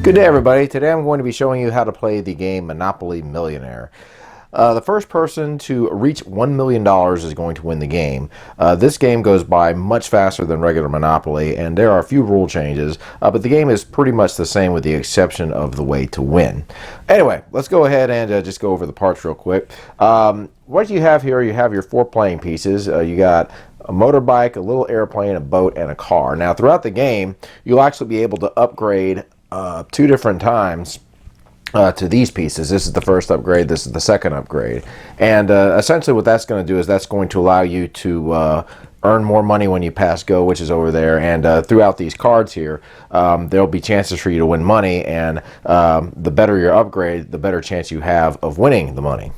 Good day, everybody. Today I'm going to be showing you how to play the game Monopoly Millionaire. The first person to reach $1 million is going to win the game. This game goes by much faster than regular Monopoly, and there are a few rule changes, but the game is pretty much the same with the exception of the way to win. Anyway, let's go ahead and just go over the parts real quick. What you have here, you have your 4 playing pieces. You got a motorbike, a little airplane, a boat, and a car. Now, throughout the game, you'll actually be able to upgrade 2 different times to these pieces. This is the first upgrade, this is the second upgrade, and essentially what that's going to do is that's going to allow you to earn more money when you pass go, which is over there, and throughout these cards here there'll be chances for you to win money, and the better your upgrade, the better chance you have of winning the money.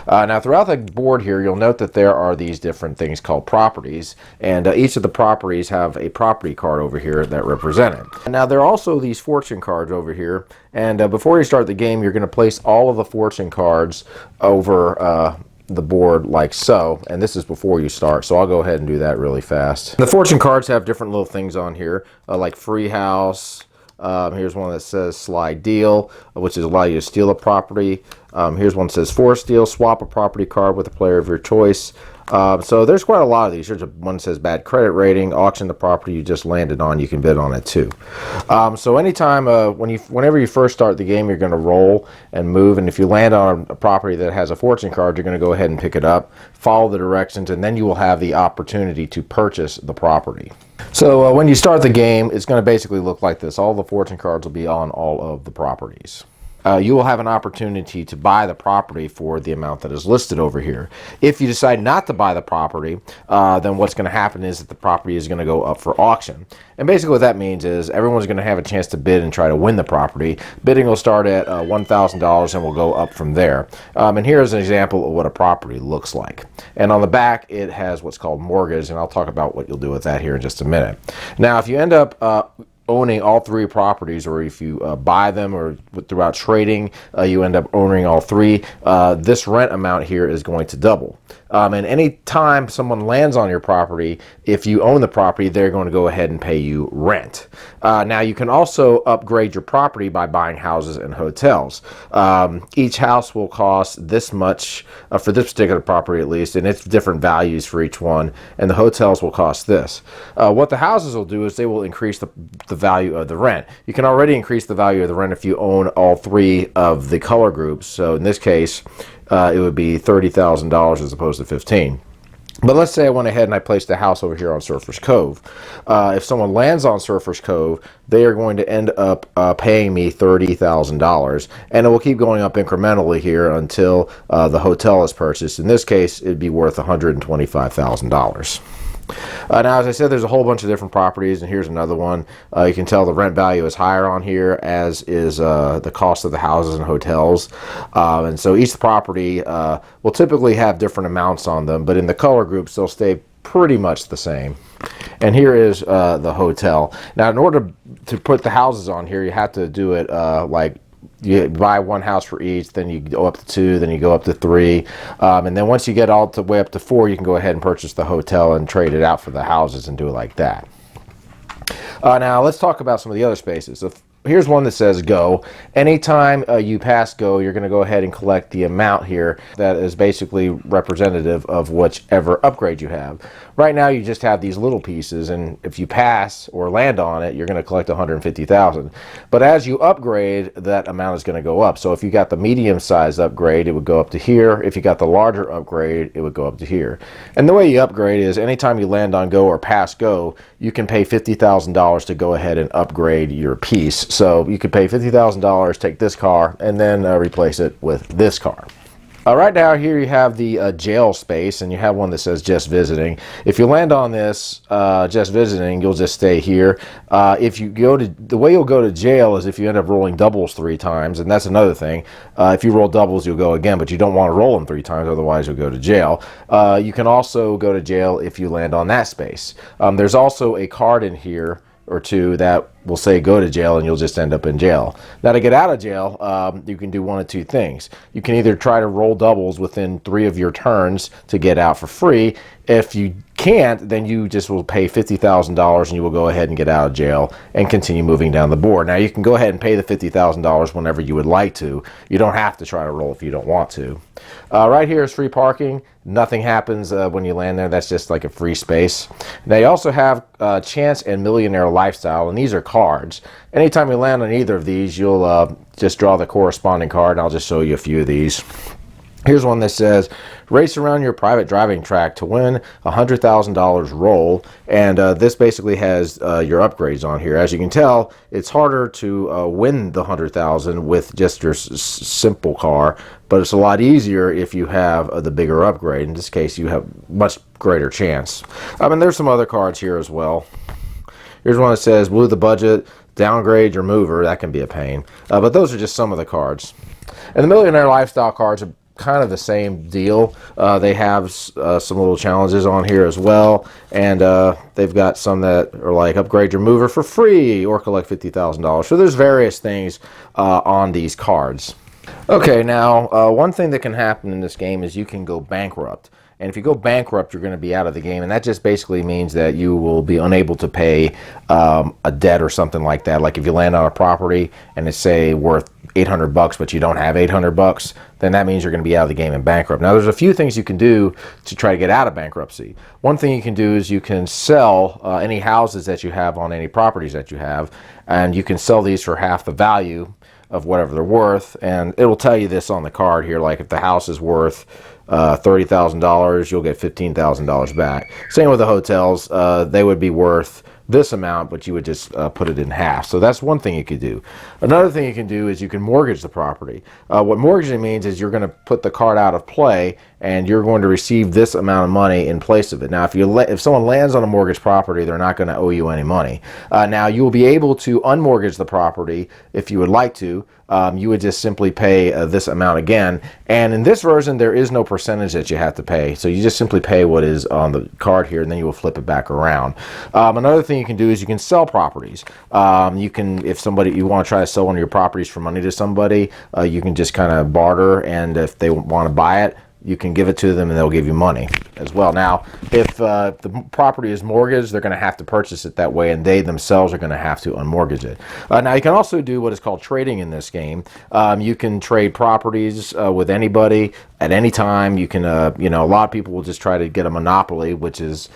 Now, throughout the board here, you'll note that there are these different things called properties, and each of the properties have a property card over here that represent it. Now, there are also these fortune cards over here, and before you start the game, you're going to place all of the fortune cards over the board like so, and this is before you start, so I'll go ahead and do that really fast. The fortune cards have different little things on here, like free house. Here's one that says slide deal, which is allow you to steal a property. Here's one that says force deal, swap a property card with a player of your choice. So there's quite a lot of these. Here's one that says bad credit rating, auction the property you just landed on, you can bid on it too. So anytime, whenever you first start the game, you're going to roll and move, and if you land on a property that has a fortune card, you're going to go ahead and pick it up, follow the directions, and then you will have the opportunity to purchase the property. So when you start the game, it's going to basically look like this. All the fortune cards will be on all of the properties. You will have an opportunity to buy the property for the amount that is listed over here. If you decide not to buy the property, then what's going to happen is that the property is going to go up for auction. And basically what that means is everyone's going to have a chance to bid and try to win the property. Bidding will start at $1,000 and will go up from there. And here's an example of what a property looks like. And on the back, it has what's called mortgage, and I'll talk about what you'll do with that here in just a minute. Now, if you end up owning all 3 properties, or if you buy them, or throughout trading you end up owning all 3, this rent amount here is going to double. And any time someone lands on your property, if you own the property, they're going to go ahead and pay you rent. Now, you can also upgrade your property by buying houses and hotels. Each house will cost this much for this particular property, at least, and it's different values for each one, and the hotels will cost this. What the houses will do is they will increase the value of the rent. You can already increase the value of the rent if you own all 3 of the color groups. So in this case, it would be $30,000 as opposed to 15. But let's say I went ahead and I placed a house over here on Surfer's Cove. If someone lands on Surfer's Cove, they are going to end up paying me $30,000, and it will keep going up incrementally here until the hotel is purchased. In this case, it'd be worth $125,000. Now, as I said, there's a whole bunch of different properties, and here's another one. You can tell the rent value is higher on here, as is the cost of the houses and hotels. And so each property will typically have different amounts on them, but in the color groups, they'll stay pretty much the same. And here is the hotel. Now, in order to put the houses on here, you have to do it like you buy 1 house for each, then you go up to 2, then you go up to 3, and then once you get all the way up to 4, you can go ahead and purchase the hotel and trade it out for the houses and do it like that. Now let's talk about some of the other spaces. So here's one that says go. Anytime you pass go, you're going to go ahead and collect the amount here that is basically representative of whichever upgrade you have. Right now you just have these little pieces, and if you pass or land on it, you're going to collect $150,000. But as you upgrade, that amount is going to go up. So if you got the medium size upgrade, it would go up to here. If you got the larger upgrade, it would go up to here. And the way you upgrade is anytime you land on go or pass go, you can pay $50,000 to go ahead and upgrade your piece. So you could pay $50,000, take this car, and then replace it with this car. Right now here you have the jail space, and you have one that says just visiting. If you land on this just visiting, you'll just stay here. If you go to the way you'll go to jail is if you end up rolling doubles 3 times, and that's another thing. If you roll doubles, you'll go again, but you don't want to roll them 3 times, otherwise you'll go to jail. You can also go to jail if you land on that space. There's also a card in here or 2 that will say go to jail, and you'll just end up in jail. Now, to get out of jail, you can do one of two things. You can either try to roll doubles within 3 of your turns to get out for free. If you can't, then you just will pay $50,000 and you will go ahead and get out of jail and continue moving down the board. Now, you can go ahead and pay the $50,000 whenever you would like to. You don't have to try to roll if you don't want to. Right here is free parking. Nothing happens when you land there. That's just like a free space. Now, you also have Chance and Millionaire Lifestyle, and these are cards. Anytime you land on either of these, you'll just draw the corresponding card, and I'll just show you a few of these. Here's one that says, race around your private driving track to win $100,000 roll. And this basically has your upgrades on here. As you can tell, it's harder to win the $100,000 with just your simple car, but it's a lot easier if you have the bigger upgrade. In this case, you have much greater chance. And there's some other cards here as well. Here's one that says, blew the budget, downgrade your mover. That can be a pain. But those are just some of the cards. And the Millionaire Lifestyle cards are kind of the same deal. They have some little challenges on here as well, and they've got some that are like upgrade your mover for free or collect $50,000. So there's various things on these cards. Okay, now one thing that can happen in this game is you can go bankrupt. And if you go bankrupt, you're going to be out of the game. And that just basically means that you will be unable to pay a debt or something like that. Like if you land on a property and it's, say, worth $800, but you don't have $800, then that means you're going to be out of the game and bankrupt. Now, there's a few things you can do to try to get out of bankruptcy. One thing you can do is you can sell any houses that you have on any properties that you have, and you can sell these for half the value of whatever they're worth. And it will tell you this on the card here, like if the house is worth $30,000, you'll get $15,000 back. Same with the hotels. They would be worth this amount, but you would just put it in half. So that's one thing you could do. Another thing you can do is you can mortgage the property. What mortgaging means is you're going to put the card out of play, and you're going to receive this amount of money in place of it. Now, if someone lands on a mortgage property, they're not going to owe you any money. Now, you will be able to unmortgage the property if you would like to. You would just simply pay this amount again. And in this version, there is no percentage that you have to pay. So you just simply pay what is on the card here, and then you will flip it back around. Another thing you can do is you can sell properties. You can, if you want to try to sell one of your properties for money to somebody, you can just kind of barter, and if they want to buy it, you can give it to them and they'll give you money as well. Now, if the property is mortgaged, they're going to have to purchase it that way, and they themselves are going to have to unmortgage it. Now, you can also do what is called trading in this game. You can trade properties with anybody at any time. You can, a lot of people will just try to get a monopoly, which is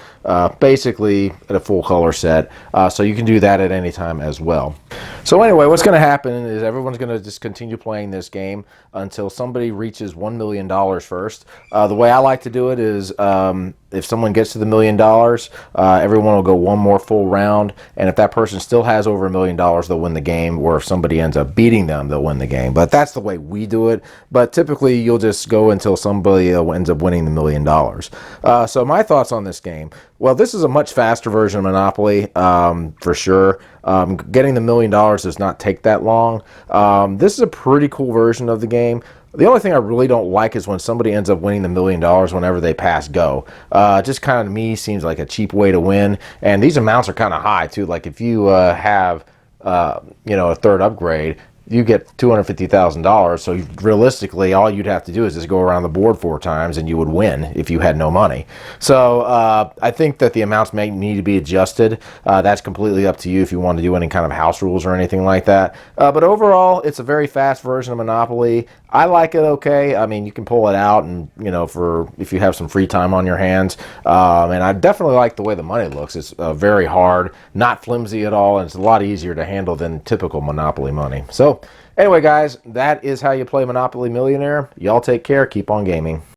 basically a full color set. So you can do that at any time as well. So anyway, what's going to happen is everyone's going to just continue playing this game until somebody reaches $1 million first. The way I like to do it is if someone gets to the $1 million, everyone will go one more full round, and if that person still has over $1 million, they'll win the game, or if somebody ends up beating them, they'll win the game. But that's the way we do it. But typically, you'll just go until somebody ends up winning the $1 million. So my thoughts on this game. Well, this is a much faster version of Monopoly, for sure. Getting the $1 million does not take that long. This is a pretty cool version of the game. The only thing I really don't like is when somebody ends up winning the $1 million whenever they pass go. Just kind of, to me, seems like a cheap way to win. And these amounts are kind of high, too. Like if you have, a third upgrade, you get $250,000. So realistically, all you'd have to do is just go around the board 4 times and you would win if you had no money. So I think that the amounts may need to be adjusted. That's completely up to you if you want to do any kind of house rules or anything like that. But overall, it's a very fast version of Monopoly. I like it okay. I mean, you can pull it out and, for if you have some free time on your hands. And I definitely like the way the money looks. It's very hard, not flimsy at all, and it's a lot easier to handle than typical Monopoly money. So anyway, guys, that is how you play Monopoly Millionaire. Y'all take care. Keep on gaming.